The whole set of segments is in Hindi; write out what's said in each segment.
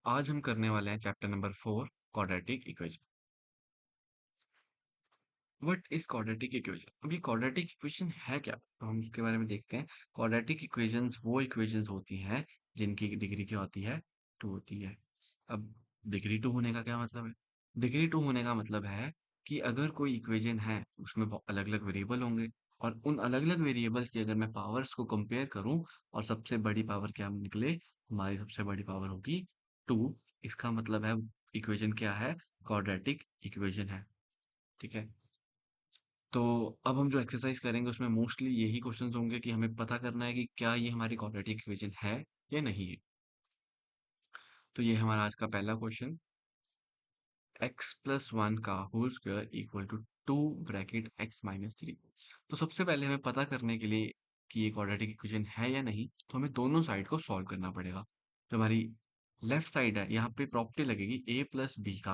आज हम करने वाले हैं chapter number 4 quadratic equation. What is quadratic equation? अब ये क्वाड्रेटिक इक्वेशन है क्या, तो हम उसके बारे में देखते हैं। क्वाड्रेटिक इक्वेशंस वो इक्वेशंस होती हैं जिनकी डिग्री क्या होती है, 2 होती है। अब डिग्री 2 होने का क्या मतलब है? डिग्री 2 होने का मतलब है कि अगर कोई इक्वेशन है उसमें अलग अलग वेरिएबल होंगे, और उन अलग अलग वेरिएबल्स की अगर मैं पावर्स को कंपेयर करूं और सबसे बड़ी पावर क्या निकले, हमारी सबसे बड़ी पावर होगी 2। इसका मतलब है इक्वेशन क्या है, क्वाड्रेटिक इक्वेशन है। ठीक है। तो अब हम जो एक्सरसाइज करेंगे उसमें मोस्टली यही क्वेश्चंस होंगे कि हमें पता करना है कि क्या ये हमारी क्वाड्रेटिक इक्वेशन है या नहीं है। तो ये हमारा आज का पहला क्वेश्चन, x+1 का whole square equal to 2 bracket x-3। तो सबसे पहले हमें पता करने के लिए कि ये क्वाड्रेटिक इक्वेशन है या नहीं, तो हमें दोनों साइड को सॉल्व करना पड़ेगा। तो हमारी लेफ्ट साइड है, यहाँ पे प्रॉपर्टी लगेगी a+b का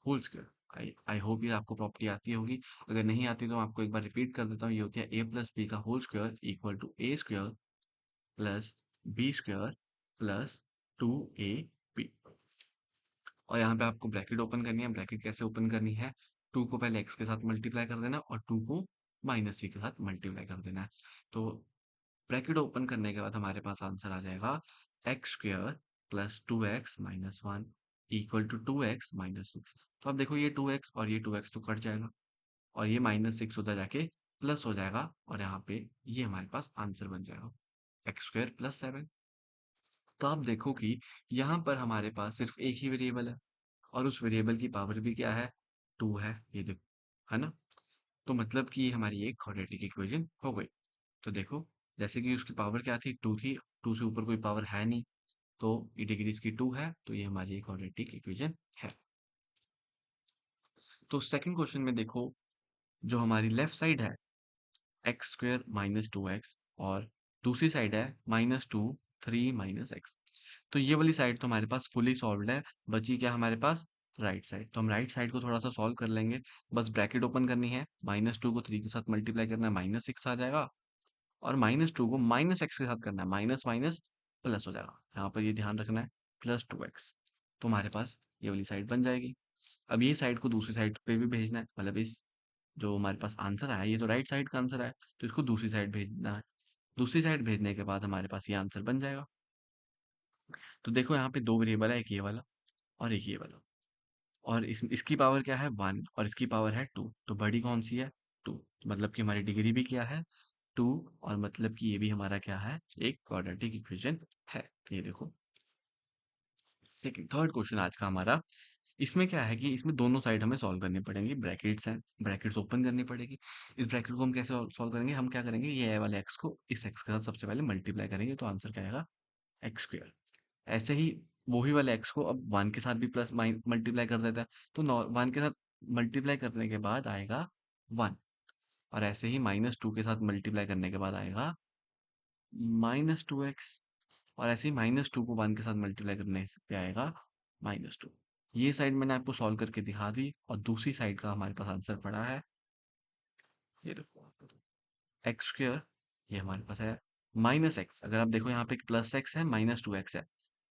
whole square. I I hope ये आपको प्रॉपर्टी आती होगी। अगर नहीं आती तो मैं आपको एक बार रिपीट कर देता हूँ। ये होती है a+b का whole square equal to a square plus b square plus 2ab। और यहाँ पे आपको ब्रैकेट ओपन करनी है। ब्रैकेट कैसे ओपन करनी है, 2 को पहले x के साथ मल्टीप्लाई कर देना और 2 को -3 के साथ मल्टीप्लाई कर देना है। तो ब्रैकेट ओपन करने के बाद हमारे पास आंसर आ जाएगा x square plus 2x-1 equal to 2x-6। तो अब देखो ये 2x और ये 2x तो कट जाएगा, और ये -6 उधर जाके प्लस हो जाएगा, और यहाँ पे ये हमारे पास आंसर बन जाएगा x² + 7। तो आप देखो कि यहाँ पर हमारे पास सिर्फ एक ही वेरिएबल है, और उस वेरिएबल की पावर भी क्या है, 2 है। ये देखो, है ना? तो मतलब कि ये हमारी एक क्वाड्रेटिक इक्वेशन हो गई। तो देखो, जैसे कि उसकी पावर क्या थी, 2 थी, 2 से ऊपर कोई पावर है नहीं, तो ये डिग्री इसकी 2 है, तो ये हमारी एक क्वाड्रेटिक इक्वेशन है। तो सेकंड क्वेश्चन में देखो, जो हमारी लेफ्ट साइड है x² - 2x, और दूसरी साइड है -2 3 -x। तो ये वाली साइड तो हमारे पास फुली सॉल्व्ड है। बची क्या हमारे पास, राइट साइड। तो हम राइट साइड को थोड़ा सा सॉल्व कर लेंगे। बस ब्रैकेट ओपन करनी है, -2 को 3 के साथ मल्टीप्लाई करना है, -6 आ जाएगा, और -2 को -x के साथ करना है, माइनस माइनस प्लस हो जाएगा। यहाँ पर ये ध्यान रखना है, +2x। तो हमारे पास ये वाली साइड बन जाएगी। अब ये साइड को दूसरी साइड पे भी भेजना है, मतलब इस जो हमारे पास आंसर आया, ये तो राइट साइड का आंसर आया, तो इसको दूसरी साइड भेजना है। दूसरी साइड भेजने के बाद हमारे पास ये आंसर बन जाएगा। तो देखो यहाँ पे दो वेरिएबल है, एक ये वाला और एक ये वाला, और इसकी पावर क्या है, 1, और इसकी पावर है 2। तो बड़ी कौन सी है, 2। मतलब कि हमारी डिग्री भी क्या है, 2, और मतलब कि ये भी हमारा क्या है, एक क्वाड्रेटिक इक्वेशन है। ये देखो, सेकंड थर्ड क्वेश्चन आज का हमारा, इसमें क्या है कि इसमें दोनों साइड हमें सॉल्व करनी पड़ेंगी। ब्रैकेट्स हैं, ब्रैकेट्स ओपन करनी पड़ेगी। इस ब्रैकेट को हम कैसे सॉल्व करेंगे, हम क्या करेंगे, ये ए वाले एक्स को इस एक्स के साथ सबसे पहले मल्टीप्लाई करेंगे, तो आंसर क्या आएगा, x²। ऐसे ही वही वाले x को अब 1 के साथ भी प्लस मल्टीप्लाई कर देता है, तो 1 के साथ मल्टीप्लाई करने के बाद आएगा 1, और ऐसे ही -2 के साथ मल्टीप्लाई करने के बाद आएगा -2x, और ऐसे ही -2 को 1 के साथ मल्टीप्लाई करने पे आएगा -2। ये साइड मैंने आपको सॉल्व करके दिखा दी, और दूसरी साइड का हमारे पास आंसर पड़ा है, ये देखो, x², ये हमारे पास है -x। अगर आप देखो यहाँ पे +x है, -2x है,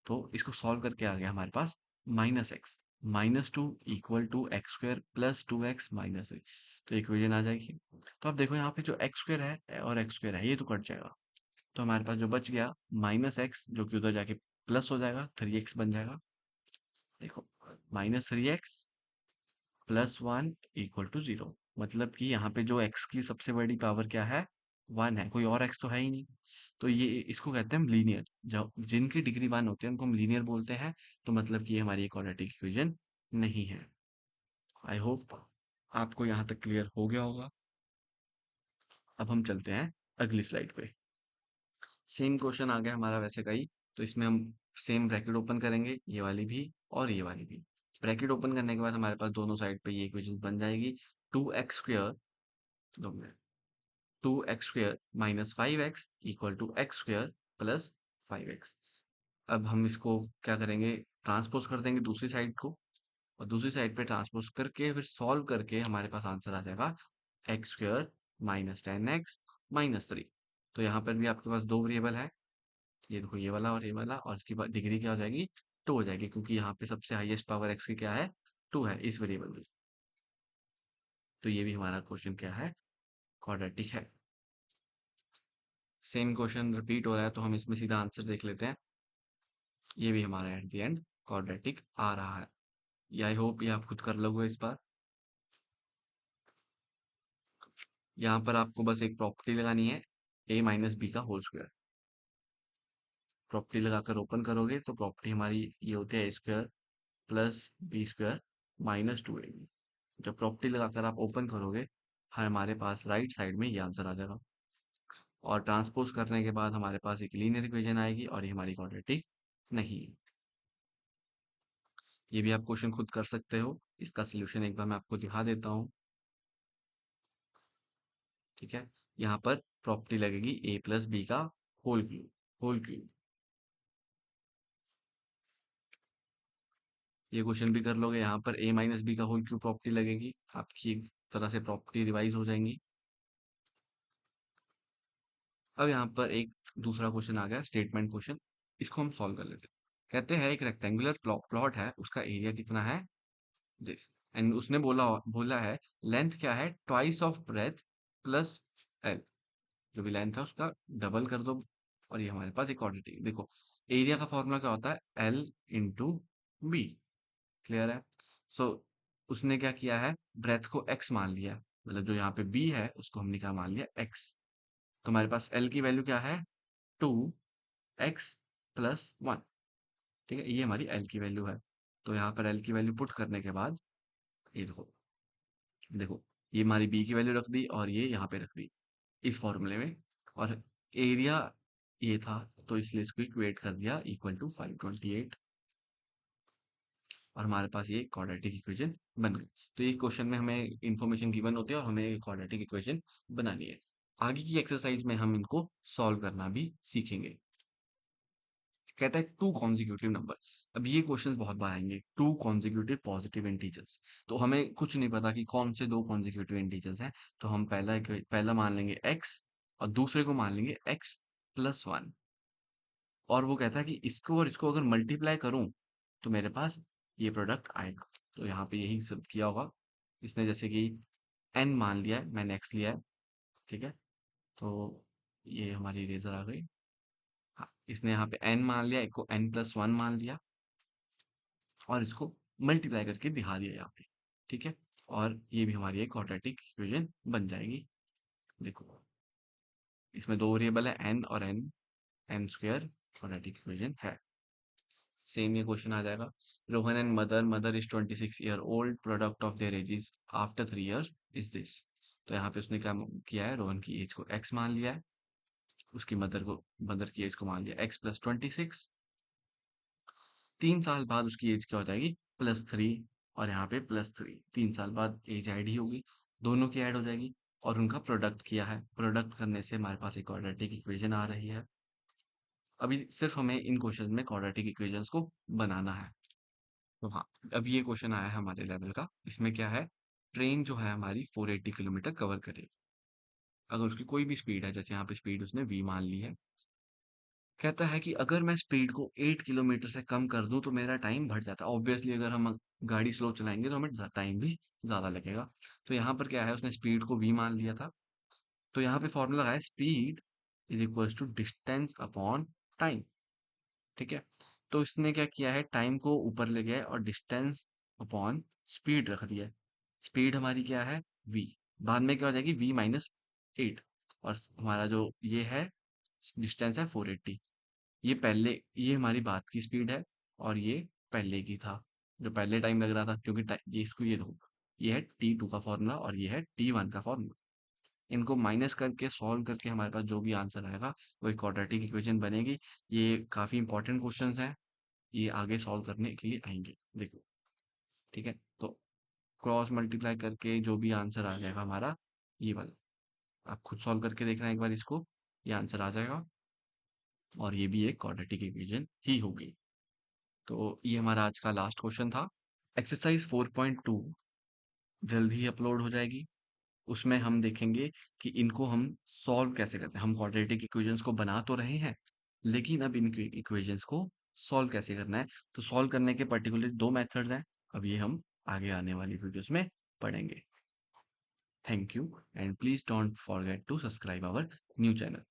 तो इसको सॉल्व करके आ गया हमारे पास -x। -2 equal to x² + 2x - 3। तो इक्वेशन आ जाएगी। तो आप देखो यहाँ पे जो x² है और x² है, ये तो कट जाएगा। तो हमारे पास जो बच गया -x, जो कि उधर जाके प्लस हो जाएगा, 3x बन जाएगा। देखो, -3x + 1 इक्वल टू 0। मतलब कि यहाँ पे जो x की सबसे बड़ी पावर क्या है, 1 है, कोई और x तो है ही नहीं। तो ये इसको कहते हैं हम लीनियर। जो जिनकी डिग्री 1 होती है उनको हम लीनियर बोलते हैं। तो मतलब कि ये हमारी एक क्वाड्रेटिक इक्वेशन नहीं है। आई होप आपको यहाँ तक क्लियर हो गया होगा। अब हम चलते हैं अगली स्लाइड पे। सेम क्वेश्चन आ गया हमारा वैसे का ही। तो इसमें हम सेम ब्रैकेट ओपन करेंगे, ये वाली भी और ये वाली भी। ब्रैकेट ओपन करने के बाद हमारे पास दोनों साइड पे ये इक्वेशन बन जाएगी, 2x², 2x² - 5x equal to x² + 5x। अब हम इसको क्या करेंगे, ट्रांसपोज कर देंगे दूसरी साइड को, और दूसरी साइड पे ट्रांसपोज करके फिर सॉल्व करके हमारे पास आंसर आ जाएगा x² - 10x - 3। तो यहाँ पर भी आपके पास दो वेरिएबल है, ये देखो, ये वाला और ये वाला, और इसकी डिग्री क्या हो जाएगी, टू हो जाएगी, क्योंकि यहाँ पे सबसे हाईएस्ट पावर एक्स की क्या है, टू है इस वेरिएबल में। तो ये भी हमारा क्वेश्चन क्या है, क्वाड्रेटिक है। सेम क्वेश्चन रिपीट हो रहा है तो हम इसमें सीधा आंसर देख लेते हैं। ये भी हमारा एट द एंड क्वाड्रेटिक आ रहा है। ये आई होप ये आप खुद कर लोगे इस बार। यहाँ पर आपको बस एक प्रॉपर्टी लगानी है, a माइनस बी का होल स्क्वायर। प्रॉपर्टी लगाकर ओपन करोगे तो प्रॉपर्टी हमारी ये होती है a square plus B square minus two A. जब प्रॉपर्टी लगाकर आप ओपन करोगे, हमारे पास राइट साइड में ये आंसर आ जाएगा, और ट्रांसपोज करने के बाद हमारे पास एक लीनियर इक्वेशन आएगी और ये हमारी क्वाड्रेटिक नहीं है। ये भी आप क्वेश्चन खुद कर सकते हो। इसका सोल्यूशन एक बार मैं आपको दिखा देता हूँ। ठीक है, यहाँ पर प्रॉपर्टी लगेगी a प्लस बी का होल क्यूब। ये क्वेश्चन भी कर लोगे, यहाँ पर a माइनस बी का होल क्यूब प्रॉपर्टी लगेगी, आपकी एक तरह से प्रॉपर्टी रिवाइज हो जाएंगी। अब यहाँ पर एक दूसरा क्वेश्चन आ गया, स्टेटमेंट क्वेश्चन। इसको हम सॉल्व कर लेते हैं। कहते हैं एक रेक्टेंगुलर प्लॉट है, उसका एरिया कितना है, दिस। एंड उसने बोला बोला है लेंथ क्या है, twice of breadth plus L. जो भी लेंथ है उसका डबल कर दो, और ये हमारे पास एक क्वांटिटी। देखो, एरिया का फॉर्मूला क्या होता है, एल इंटू बी। क्लियर है। सो उसने क्या किया है, ब्रेथ को एक्स मान लिया, मतलब जो यहाँ पे बी है उसको हमने क्या मान लिया, एक्स। तो हमारे पास एल की वैल्यू क्या है, टू एक्स प्लस वन। ठीक है, ये हमारी एल की वैल्यू है। तो यहाँ पर एल की वैल्यू पुट करने के बाद ये देखो, देखो ये हमारी बी की वैल्यू रख दी और ये यहाँ पे रख दी इस फॉर्मूले में, और एरिया ये था तो इसलिए इसको इक्वेट कर दिया इक्वल टू 528, और हमारे पास ये क्वाड्रेटिक इक्वेशन बन गई। तो इस क्वेश्चन में हमें इंफॉर्मेशन गिवन होती है और हमें क्वाड्रेटिक इक्वेशन बनानी है। आगे की एक्सरसाइज में हम इनको सॉल्व करना भी सीखेंगे। कहता है टू कॉन्जिक्यूटिव नंबर। अब ये क्वेश्चंस बहुत बार आएंगे, टू कॉन्जिक्यूटिव पॉजिटिव इंटीजर्स। तो हमें कुछ नहीं पता कि कौन से दो कॉन्जिक्यूटिव इंटीजर्स हैं, तो हम पहला मान लेंगे x और दूसरे को मान लेंगे x प्लस वन। और वो कहता है कि इसको और इसको अगर मल्टीप्लाई करूं तो मेरे पास ये प्रोडक्ट आएगा। तो यहाँ पे यही सब किया होगा इसने, जैसे कि n मान लिया है, मैंने x लिया है। ठीक है, तो ये हमारी इरेजर आ गई। हाँ, इसने यहाँ पे n मान लिया, एक को n प्लस वन मान लिया, और इसको मल्टीप्लाई करके दिखा दिया यहाँ पे। ठीक है, और ये भी हमारी एक क्वाड्रेटिक इक्वेशन बन जाएगी। देखो, इसमें दो वेरिएबल है n और n स्क्वायर क्वाड्रेटिक इक्वेशन है। सेम ये क्वेश्चन आ जाएगा, Rohan and mother is 26 year old, product of their edges after 3 years is this. तो यहाँ पे उसने क्या किया है, रोहन की एज को x मान लिया है, उसकी मदर की एज को मान लिया x प्लस 26। 3 साल बाद उसकी एज क्या हो जाएगी, प्लस थ्री, और यहाँ पे प्लस थ्री, 3 साल बाद एज ऐड ही होगी, दोनों की ऐड हो जाएगी, और उनका प्रोडक्ट किया है। प्रोडक्ट करने से हमारे पास एक क्वाड्रेटिक इक्वेशन आ रही है। अभी सिर्फ हमें इन क्वेश्चन में क्वाड्रेटिक इक्वेशंस को बनाना है। तो हाँ, अब ये क्वेश्चन आया है हमारे लेवल का। इसमें क्या है, ट्रेन जो है हमारी 480 किलोमीटर कवर करेगी, अगर उसकी कोई भी स्पीड है, जैसे यहाँ पे स्पीड उसने v मान ली है। कहता है कि अगर मैं स्पीड को 8 किलोमीटर से कम कर दूं तो मेरा टाइम बढ़ जाता है। ऑब्वियसली अगर हम गाड़ी स्लो चलाएंगे तो हमें टाइम भी ज्यादा लगेगा। तो यहाँ पर क्या है, उसने स्पीड को v मान लिया था, तो यहाँ पे फॉर्मूला है speed is equal to distance upon time. ठीक है, तो इसने क्या किया है, टाइम को ऊपर ले गया है और डिस्टेंस अपॉन स्पीड रख दिया है। स्पीड हमारी क्या है, v, बाद में क्या हो जाएगी v माइनस 8, और हमारा जो ये है डिस्टेंस है 480। ये हमारी बात की स्पीड है, और ये पहले की था, जो पहले टाइम लग रहा था, क्योंकि ये इसको ये दो, ये है t2 का फॉर्मूला और ये है t1 का फॉर्मूला। इनको माइनस करके सॉल्व करके हमारे पास जो भी आंसर आएगा वो एक क्वाड्रेटिक इक्वेशन बनेगी। ये काफी इंपॉर्टेंट क्वेश्चंस हैं, ये आगे सॉल्व करने के लिए आएंगे। देखो, ठीक है, तो क्रॉस मल्टीप्लाई करके जो भी आंसर आ जाएगा हमारा, ये वाला आप खुद सॉल्व करके देखना एक बार इसको, ये आंसर आ जाएगा, और ये भी एक क्वाड्रेटिक इक्वेशन ही होगी। तो ये हमारा आज का लास्ट क्वेश्चन था। एक्सरसाइज 4.2 जल्द ही अपलोड हो जाएगी। उसमें हम देखेंगे कि इनको हम सॉल्व कैसे करते हैं। हम क्वाड्रेटिक इक्वेशंस को बना तो रहे हैं, लेकिन अब इन इक्वेशंस को सॉल्व कैसे करना है। तो सॉल्व करने के पर्टिकुलर 2 मेथड्स हैं। अब ये हम आगे आने वाली वीडियोस में पढ़ेंगे। Thank you and please don't forget to subscribe our new channel.